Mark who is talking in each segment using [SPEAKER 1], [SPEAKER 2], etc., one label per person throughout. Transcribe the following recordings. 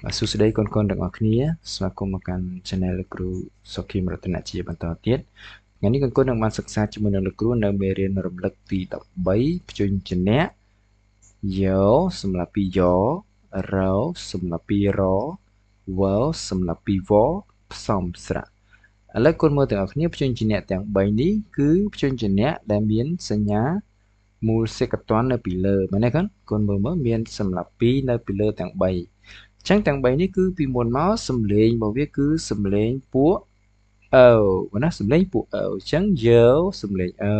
[SPEAKER 1] សួស្តីកូនៗទាំងអស់គ្នាស្វាគមន៍មកកាន់ Channel លោកគ្រូសុខីមរតនជាបន្តទៀតថ្ងៃនេះកូនៗនឹងបានសិក្សាជាមួយនឹងលោកគ្រូនៅមេរៀនរំលឹកទី13ព្យញ្ជនៈយោសម្រាប់ពីយោរោសម្រាប់ពីរវសម្រាប់ពីវផ្សំស្រៈឥឡូវកូនមើលទាំងអស់គ្នាព្យញ្ជនៈទាំង3នេះគឺព្យញ្ជនៈដែលមានសញ្ញាមូលសេកតននៅពីលើមែនទេកូនមើលមានសម្រាប់ពីនៅពីលើទាំង3ចឹងទាំង3នេះគឺពីមុនមកសំឡេងរបស់វាគឺសំឡេងពួកអូណាសំឡេងពួកអូចឹងយោសំឡេងអូ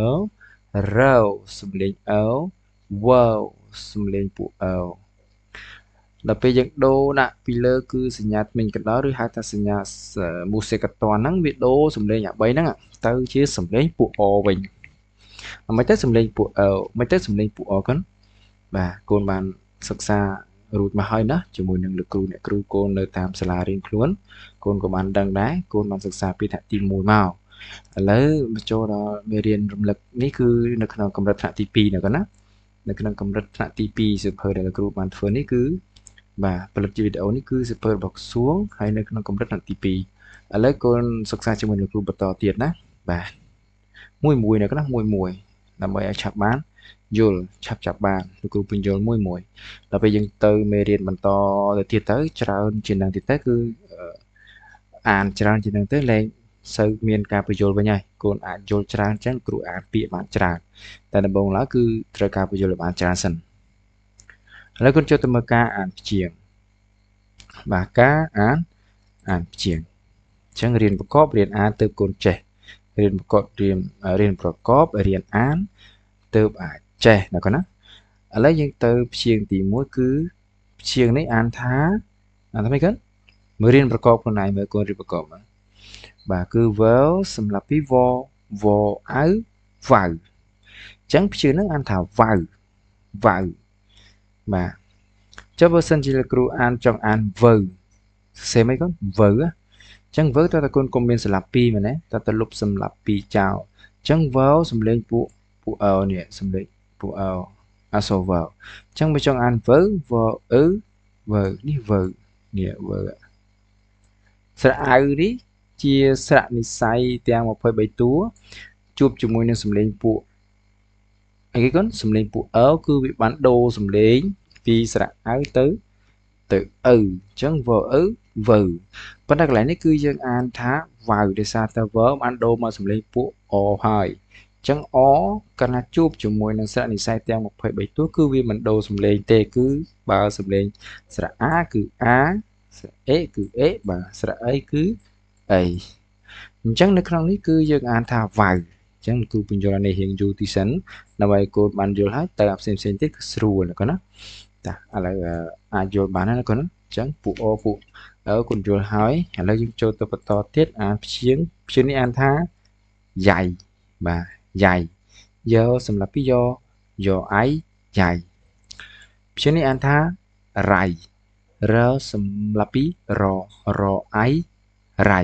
[SPEAKER 1] រោសំឡេងអូវសំឡេងពួកអូដល់ពេលយើងដូរដាក់ពីលើគឺសញ្ញាថ្មិញកណ្ដោឬហៅថាសញ្ញាមូសេកតនហ្នឹងវាដូរសំឡេងអា3ហ្នឹងទៅជាសំឡេងពួកអវិញមិនទៅសំឡេងពួកអូមិនទៅសំឡេងពួកអកូនបាទកូនបានសិក្សារួចមកហើយណាជាមួយនឹងលោកគ្រូអ្នកគ្រូកូននៅតាមសាលារៀនខ្លួនកូនក៏បានដឹងដែរកូនបានសិក្សាពីថ្នាក់ទី1មកឥឡូវមកចូលដល់មេរៀនរំលឹកនេះគឺនៅក្នុងកម្រិតថ្នាក់ទី2ណាកូនណានៅក្នុងកម្រិតថ្នាក់ទី2សៀវភៅដែលលោកគ្រូបានធ្វើនេះគឺបាទផលិតជាវីដេអូនេះគឺសៀវភៅរបស់ក្រសួងហើយនៅក្នុងកម្រិតថ្នាក់ទី2ឥឡូវកូនសិក្សាជាមួយលោកគ្រូបន្តទៀតណាបាទមួយណាកូនណាមួយដើម្បីឲ្យឆាប់បានយល់ឆាប់ចាប់បានលោកគ្រូពន្យល់មួយដល់ពេលយើងទៅមេរៀនបន្តទៅទៀតទៅច្រើនជាងនឹងទៀតទៅគឺអានច្រើនជាងនឹងទៅលែងសូវមានការបញ្យល់វិញហើយកូនអាចយល់ច្រើនអញ្ចឹងគ្រូអានពាក្យបានច្រើនតែដំបូងឡើយគឺត្រូវការបញ្យល់ឲ្យបានច្រើនសិនឥឡូវកូនចូលទៅមើលការអានព្យាង្គបាទការអានព្យាង្គអញ្ចឹងរៀនប្រកបរៀនអានទៅកូនចេះរៀនប្រកបរៀនប្រកបរៀនអានទៅអាចចេះណាកូនណាឥឡូវយើងទៅព្យាង្គទី1គឺព្យាង្គនេះអានថាម៉េចកូនមើលរៀនប្រកបខ្លួនឯងមើលកូនរៀនប្រកបហ្នឹងបាទគឺ verb សម្រាប់ពីវអៅវ៉ៅអញ្ចឹងព្យាង្គហ្នឹងអានថាវ៉ៅបាទចុះបើសិនជាលោកគ្រូអានចង់អានវើសរសេរមិនកូនវើអញ្ចឹងវើតើតើកូនកុំមានសម្រាប់ពីមែនទេតើលុបសម្រាប់ពីចោលអញ្ចឹងវើសំលេងពួកអោនេះសំលេងពួកអោអសវើអញ្ចឹងបើចង់អានវើវើនេះវើនេះវើស្រៈអៅនេះជាស្រៈនិស្ស័យទាំង23តួជួបជាមួយនឹងសំលេងពួកអីគេកូនសំលេងពួកអោគឺវាបានដូរសំលេងពីស្រៈអៅទៅឪអញ្ចឹងវើវើប៉ុន្តែកន្លែងនេះគឺយើងអានថាវ៉ៅដោយសារតែវើបានដូរមកសំលេងពួកអហើយអញ្ចឹងអកាលណាជួបជាមួយនឹងស្រៈនិស្ស័យទាំង23តួគឺវាមិនដូរសំលេងទេគឺបើសំលេងស្រៈអាគឺអាស្រៈអេគឺអេបាទស្រៈអីគឺអីអញ្ចឹងនៅក្នុងនេះគឺយើងអានថាវ៉ៅអញ្ចឹងគ្រូបញ្យល់នេះរៀងយូរទីសិនដើម្បីកូនបានយល់ហើយតើផ្សេងទៀតគឺស្រួលណាកូនណាតាឥឡូវអាចយល់បានហើយណាកូនណាអញ្ចឹងពួកអពួកកូនយល់ហើយឥឡូវយើងចូលទៅបន្តទៀតអានព្យាង្គនេះអានថាយ៉ៃបាទយ៉ៃយោសម្រាប់ពីយោអៃយ៉ៃព្យាង្គនេះអានថារៃរសម្រាប់ពីរអៃរៃ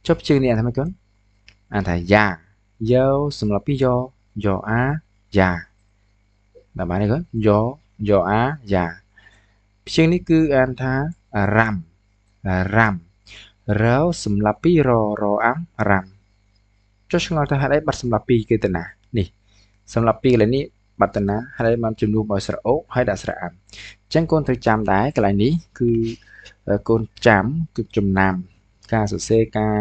[SPEAKER 1] ចុះព្យាង្គនេះអានថាម៉េចកូនអានថាយ៉ាយោសម្រាប់ពីយោអាយ៉ាដល់បានទេកូនយោអាយ៉ាព្យាង្គនេះគឺអានថារ៉ាំរសម្រាប់ពីរអាំរ៉ាំចុះឆ្ងល់ថាហេតុអីបាត់សម្រាប់ពីគឺតាណានេះសម្រាប់ពីកន្លែងនេះបាត់តាណាហេតុអីបានជំនួសដោយស្រៈអូហើយដាក់ស្រៈអាំអញ្ចឹងកូនត្រូវចាំដែរកន្លែងនេះគឺកូនចាំគឺចំណាំការសរសេរការ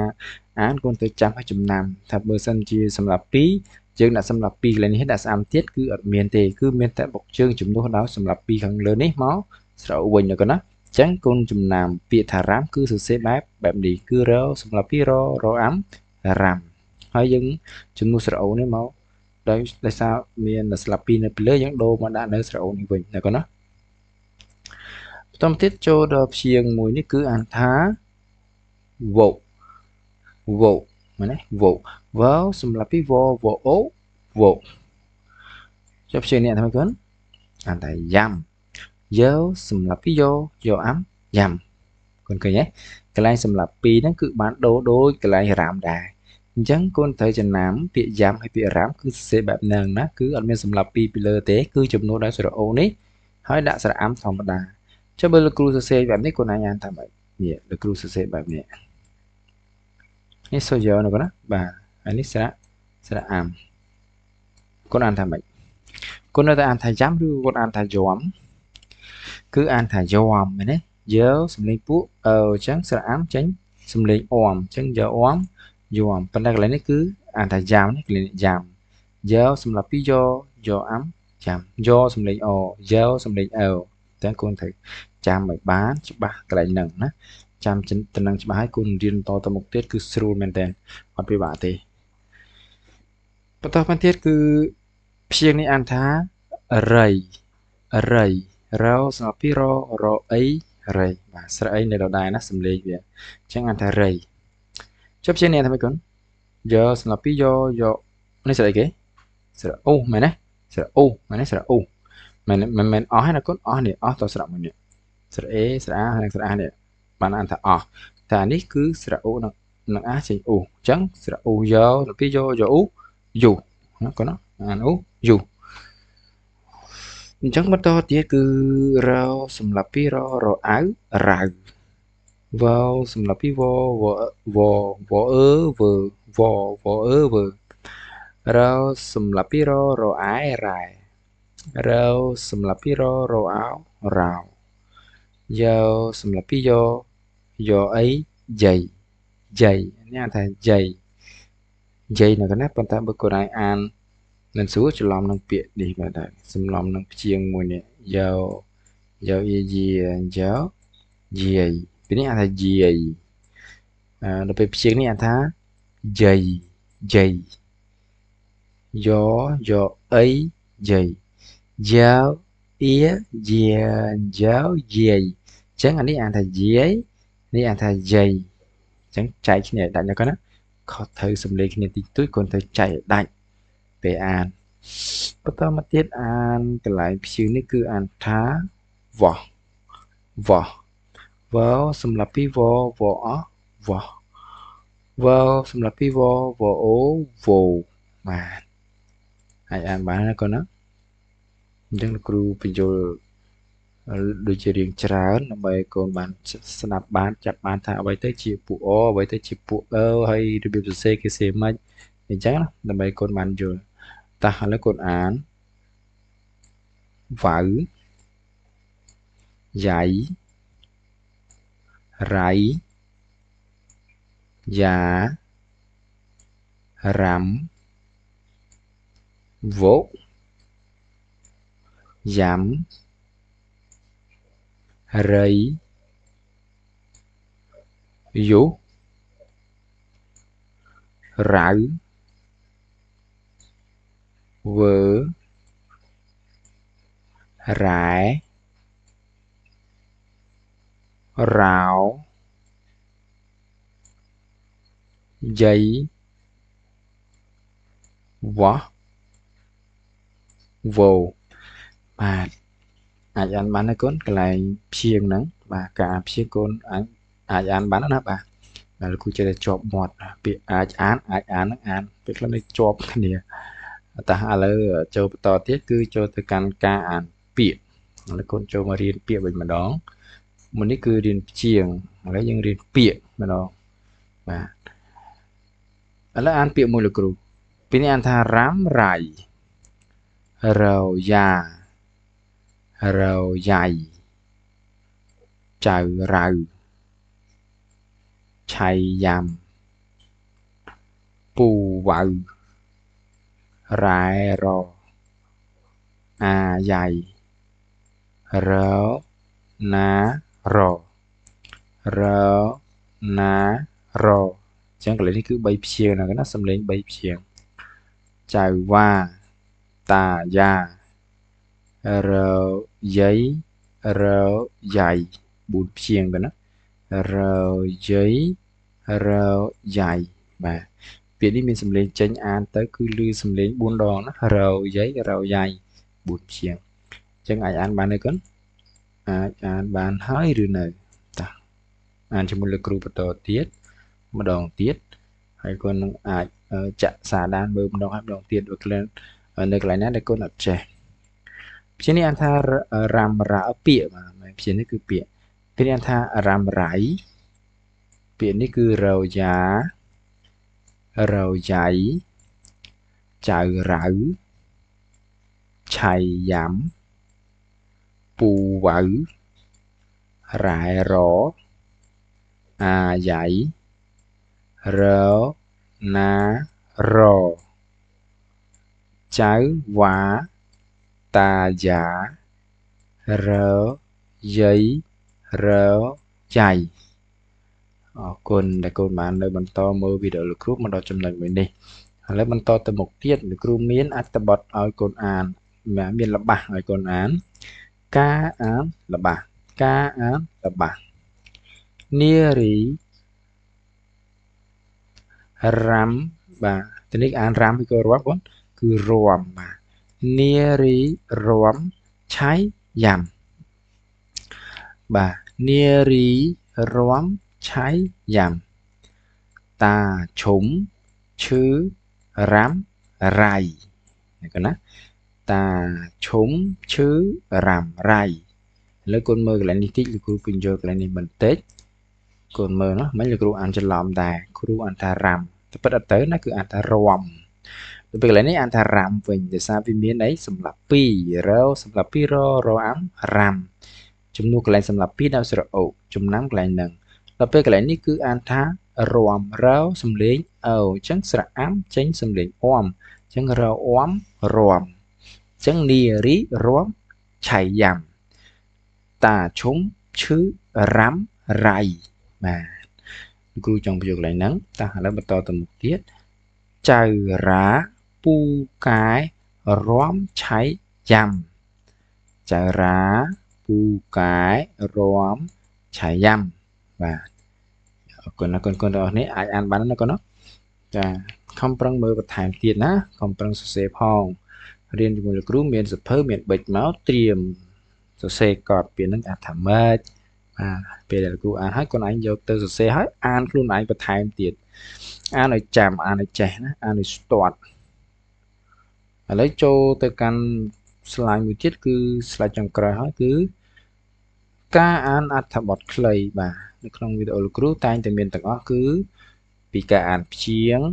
[SPEAKER 1] អានកូនត្រូវចាំឲ្យចំណាំថាបើសិនជាសម្រាប់ពីយើងដាក់សម្រាប់ពីកន្លែងនេះដាក់ស្អាមទៀតគឺអត់មានទេគឺមានតែបុកជើងជំនួសដោយសម្រាប់ពីខាងលើនេះមកស្រៈវិញណាកូនណាអញ្ចឹងកូនចំណាំពាក្យថារ៉ាំគឺសរសេរបែបនេះគឺរសម្រាប់ពីរអាំរ៉ាំហើយយើងជំនួសស្រៈអូនេះមកដោយសារមានស្លាបពីនៅពីលើយើងដូរមកដាក់នៅស្រៈអូនេះវិញណាកូនណាបន្តទៀតចូលដល់ព្យាង្គមួយនេះគឺអានថាវោមែនទេវោសម្រាប់ពីវអូវោចុះព្យាង្គនេះអានថាម៉េចកូនអានថាយ៉ាំយោសម្រាប់ពីយោអាំយ៉ាំកូនឃើញទេកន្លែងសម្រាប់ពីហ្នឹងគឺបានដូរដូចកន្លែងរ៉ាំដែរអញ្ចឹងកូនត្រូវចំណាំពាក្យយ៉ាំហើយពាក្យរ៉ាំគឺសរសេរបែបហ្នឹងណាគឺអត់មានសម្រាប់ពីលើទេគឺចំនួនដោយស្រៈអូនេះហើយដាក់ស្រៈអាំធម្មតា ចុះបើលោកគ្រូសរសេរបែបនេះកូនអាចអានតាមម៉េចនេះលោកគ្រូសរសេរបែបនេះនេះសូយ៉ណាកូនណាបាទហើយនេះស្រៈអាំកូនអានតាមម៉េចកូននៅតែអានថាយ៉ាំឬកូនអានថាយំគឺអានថាយំមែនទេយើសំឡេងពួកអញ្ចឹងស្រៈអាំចេញសំឡេងអមអញ្ចឹងយើអមយំប៉ុន្តែកន្លែងនេះគឺអានថាយ៉ាំនេះកន្លែងយ៉ាំយើសម្រាប់ពីយអាំចាំយសំឡេងអយើសំឡេងអើតែកូនត្រូវចាំឲ្យបានច្បាស់កន្លែងហ្នឹងណាចាំទៅនឹងច្បាស់ឲ្យគុណរៀនតទៅមុខទៀតគឺស្រួលមែនតើអត់ពិបាកទេបន្តមកទៀតគឺព្យាង្គនេះអានថារៃរសម្រាប់ពីរអីរៃបាទស្រៈអីនៅដដែលណាសំឡេងវាអញ្ចឹងអានថារៃចុះព្យាង្គនេះអានថាម៉េចកូនយើសម្រាប់ពីយកនេះស្រៈអីគេស្រៈអូមែនទេស្រៈអូមែនទេស្រៈអូមិនអស់ទេណាកូនអស់នេះអស់តស្រៈមួយនេះស្រៈអេស្រៈអាហើយស្រៈអានេះបានអានថាអស់តែអានេះគឺស្រៈអូនឹងអាចេញអូអញ្ចឹងស្រៈអូយោទៅពីយោអូយូណាកូនណាអានអូយូអញ្ចឹងបន្តទៀតគឺរសម្រាប់ពីរអៅរៅវសម្រាប់ពីវអឺវអឺវើរសម្រាប់ពីរអែរ៉ែរសម្រាប់ពីរអោរោយោសម្រាប់ពីយោអីយាយនេះអានថាយាយនៅកណ្ណាប៉ុន្តែបើកូនអាននឹងសួរច្រឡំនឹងពាក្យនេះបាទដែរសំឡំនឹងព្យាង្គមួយនេះយោយាយពីនេះអានថាយាយដល់ពេលព្យាង្គនេះអានថាយាយយោអីយាយយោអៀយាយចឹងអានេះអានថាយាយនេះអានថាយាយចឹងចែកគ្នាដាច់ណាកូនណាខុសត្រូវសំឡេងគ្នាតិចតួចកូនត្រូវចែកឲ្យដាច់ពេលអានបន្តមកទៀតអានកន្លែងព្យាង្គនេះគឺអានថាវ៉វសម្រាប់ពីវអវ៉សម្រាប់ពីវអូវ៉បាទអាចអានបានណាកូនណាអញ្ចឹងលោកគ្រូបញ្យល់ដូចជារៀងច្រើនដើម្បីកូនបានស្ដាប់បានចាប់បានថាអ្វីទៅជាពួកអអ្វីទៅជាពួកអហើយរបៀបសរសេរគេសរសេរម៉េចអញ្ចឹងណាដើម្បីកូនបានយល់តោះឥឡូវកូនអានវ៉ៅយ៉ៃរៃយ៉ារ៉ាំវ៉យ៉ាំរៃយុរៅវើរ៉ែរោយាយវ៉វបាទអាចអានបានណាកូនកន្លែងព្យាង្គហ្នឹងបាទការព្យាង្គកូនអាចអានបានណាបាទហើយលោកគ្រូចេះតែជាប់មាត់ពាក្យអាចអានហ្នឹងអានពេលខ្លះនេះជាប់គ្នាតែឥឡូវចូលបន្តទៀតគឺចូលទៅកាន់ការអានពាក្យឥឡូវកូនចូលមករៀនពាក្យវិញម្ដងមុននេះគឺរៀនព្យាង្គឥឡូវយើងរៀនពាក្យម្ដងបាទឥឡូវអានពាក្យមួយលោកគ្រូពីនេះអានថារ៉ាំរៃរយ៉ារយ៉ៃចៅរៅឆៃយ៉ាំពូវ៉ៅរ៉ែរអាយ៉ៃរណារណារអញ្ចឹងកន្លែងនេះគឺ3ព្យាង្គណាសំឡេង3ព្យាង្គចៅវ៉ាតាយ៉ារយាយរយ៉ៃ4ព្យាង្គទៅណារយាយរយ៉ៃបាទពាក្យនេះមានសំឡេងចេញអានទៅគឺឮសំឡេង4ដងណារយាយរយ៉ៃ4ព្យាង្គអញ្ចឹងអាចអានបានទេកូនអាចអានបានហើយឬនៅតាអានជាមួយលោកគ្រូបន្តទៀតម្ដងទៀតហើយកូននឹងអាចចាក់សារដានមើលម្ដងហើយម្ដងទៀតដូចនៅកន្លែងណាដែលកូនអត់ចេះព្យាង្គនេះអានថារ៉ាំរ៉ាពាក្យបាទ ព្យានេះគឺពាក្យគេនិយាយថារ៉ាំរៃពាក្យនេះគឺរយ៉ារយ៉ៃចៅរៅឆៃយ៉ាំពូវ៉ៅរ៉ែរអាយ៉ៃរណារចៅវ៉ាតាយ៉ារយាយរចៃអរគុណដែលកូនបាននៅបន្តមើលវីដេអូលោកគ្រូមកដល់ចំណុចមួយនេះឥឡូវបន្តទៅមុខទៀតលោកគ្រូមានអត្ថបទឲ្យកូនអានមានល្បះឲ្យកូនអានការអានល្បះការអានល្បះនារីរ៉ាំបាទនេះអានរ៉ាំគឺរាប់បងគឺរាំបាទនារីរាំឆៃយ៉ាំបាទនារីរាំឆៃយ៉ាំតាឈុំឈឺរ៉ាំរៃណាកូនណាតាឈុំឈឺរ៉ាំរៃឥឡូវកូនមើលកន្លែងនេះតិចលោកគ្រូពន្យល់កន្លែងនេះបន្តិចកូនមើលណាមិនលោកគ្រូអានច្រឡំដែរគ្រូអានថារ៉ាំតែពិតអត់ទៅណាគឺអានថារាំទៅពេលកន្លែងនេះអានថារ៉ាំវិញដោយសារវាមានអីសម្រាប់2រសម្រាប់2រអាំរ៉ាំចំនួនកន្លែងសម្រាប់2ដល់ស្រអោចំណាំកន្លែងហ្នឹងដល់ពេលកន្លែងនេះគឺអានថារាំរសំលេងអអញ្ចឹងស្រអាំចេញសំលេងអមអញ្ចឹងរអាំរាំអញ្ចឹងនារីរាំឆៃយ៉ាំតាឈុំឈឺរ៉ាំរៃបាទគ្រូចង់បញ្យល់កន្លែងហ្នឹងតោះឥឡូវបន្តទៅមុខទៀតចៅរ៉ាពូកែរាំឆៃយ៉ាំចៅរ៉ាពូកែរាំឆៃយ៉ាំបាទអរគុណណាកូនទាំងអស់នេះអាចអានបានណាកូនណាចាខំប្រឹងមើលបន្ថែមទៀតណាខំប្រឹងសរសេរផងរៀនជាមួយលោកគ្រូមានសភៅមានប៊ិចមកត្រៀមសរសេរកត់ពីនឹងអាចថាម៉េចបាទពេលដែលលោកគ្រូអានហើយកូនឯងយកទៅសរសេរហើយអានខ្លួនឯងបន្ថែមទៀតអានឲ្យចាំអានឲ្យចេះណាអានឲ្យស្ទាត់ឥឡូវចូលទៅកាន់ slide មួយទៀតគឺ slide ចុងក្រោយហើយគឺការអានអត្ថបទខ្លីបាទនៅក្នុងវីដេអូលោកគ្រូតែងតែមានទាំងអស់គឺពីការអានព្យាង្គ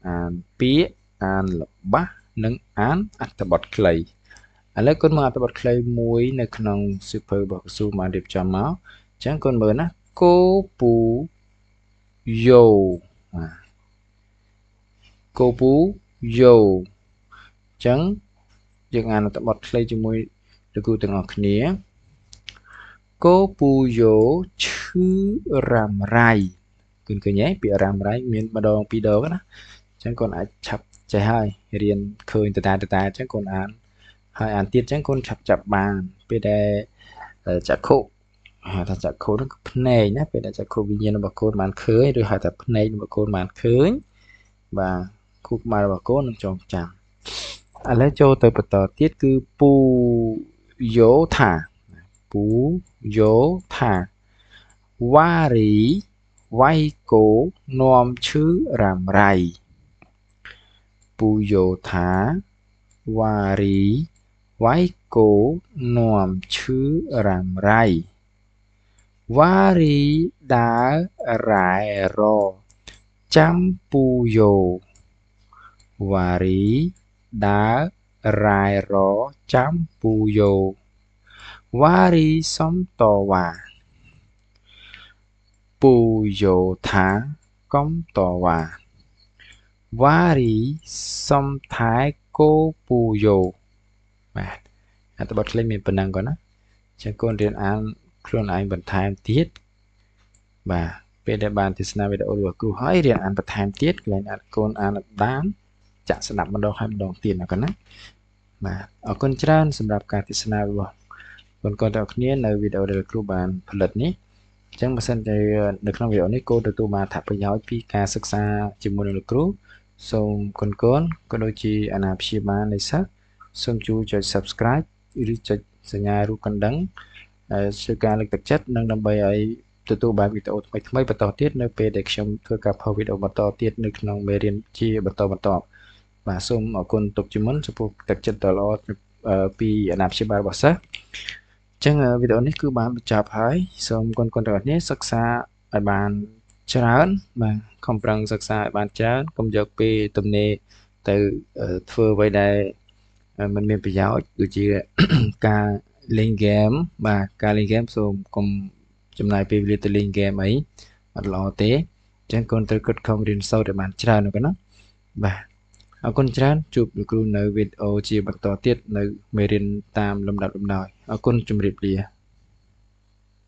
[SPEAKER 1] អានពាក្យអានល្បះនិងអានអត្ថបទខ្លីឥឡូវកូនមើលអត្ថបទខ្លីមួយនៅក្នុងសៀវភៅរបស់កស៊ូបានរៀបចំមកអញ្ចឹងកូនមើលណាគោពូយោគោពូយោអញ្ចឹងយើងអានអត្ថបទខ្លីជាមួយលោកគ្រូទាំងអស់គ្នាគោពូយោឈឺរ៉ាំរៃឃើញទេពាក្យរ៉ាំរៃមានម្ដងពីរដងណាអញ្ចឹងកូនអាចឆាប់ចេះហើយរៀនឃើញតតែអញ្ចឹងកូនអានហើយអានទៀតអញ្ចឹងកូនឆាប់ចាប់បានពេលដែលចក្ខុហៅថាចក្ខុនោះគឺភ្នែកណាពេលដែលចក្ខុវិញ្ញាណរបស់កូនបានឃើញឬហៅថាភ្នែករបស់កូនបានឃើញបាទគូក្បាលរបស់កូននឹងចងចាំឥឡូវចូលទៅបន្តទៀតគឺពូយោថាពូយោថាវ៉ារីវាយគោនាំឈឺរ៉ាំរៃពូយោថាវ៉ារីវាយគោនាំឈឺរ៉ាំរៃវ៉ារីដើររ៉ែរចាំពូយោវ៉ារីដើររ៉ែរចាំពូយោវ៉ារីសុំតវ៉ាពូយោថាកុំតវ៉ាវ៉ារីសុំថែគោពូយោបាទអត្ថបទខ្លីមានប៉ុណ្ណឹងก่อนណាចឹងកូនរៀនអានខ្លួនឯងបន្ថែមទៀតបាទពេលដែលបានទស្សនាវីដេអូរបស់គ្រូហើយរៀនអានបន្ថែមទៀតកន្លែងកូនអានអត់បានចាក់ស្ដាប់ម្ដងហើយម្ដងទៀតណាកូនណាបាទអរគុណច្រើនសម្រាប់ការទស្សនារបស់កូនទាំងអស់គ្នានៅវីដេអូដែលគ្រូបានផលិតនេះអញ្ចឹងបើសិនជានៅក្នុងវីដេអូនេះកូនទទួលបានអត្ថប្រយោជន៍ពីការសិក្សាជាមួយនឹងលោកគ្រូសូមកូនក៏ដូចជាអាណាព្យាបាលនៃសិស្សសូមជួយចុច Subscribe ឬចុចសញ្ញារូបកណ្ដឹងជួយការលើកទឹកចិត្តនិងដើម្បីឲ្យទទួលបានវីដេអូថ្មីៗបន្តទៀតនៅពេលដែលខ្ញុំធ្វើការផុសវីដេអូបន្តទៀតនៅក្នុងមេរៀនជាបន្តបាទសូមអរគុណទុកជាមុនចំពោះទឹកចិត្តដ៏ល្អពីអាណាព្យាបាលរបស់សិស្ស ចឹងវីដេអូនេះគឺបានបញ្ចប់ហើយសូមកូនៗទាំងអស់គ្នាសិក្សាឲ្យបានច្រើនបាទខំប្រឹងសិក្សាឲ្យបានច្រើនកុំយកពេលទំនេរទៅធ្វើអ្វីដែលมันមានប្រយោជន៍ដូចជា ការលេងហ្គេមបាទការលេងហ្គេមសូមកុំចំណាយពេលវេលាទៅលេងហ្គេមអីអត់ល្អទេអញ្ចឹងកូនត្រូវខិតខំរៀនសូត្រឲ្យបានច្រើនណាកូនណាបាទអរគុណច្រើនជួបលោកគ្រូនៅវីដេអូជាបន្តទៀតនៅមេរៀនតាមលំដាប់លំដោយអរគុណជម្រាបលា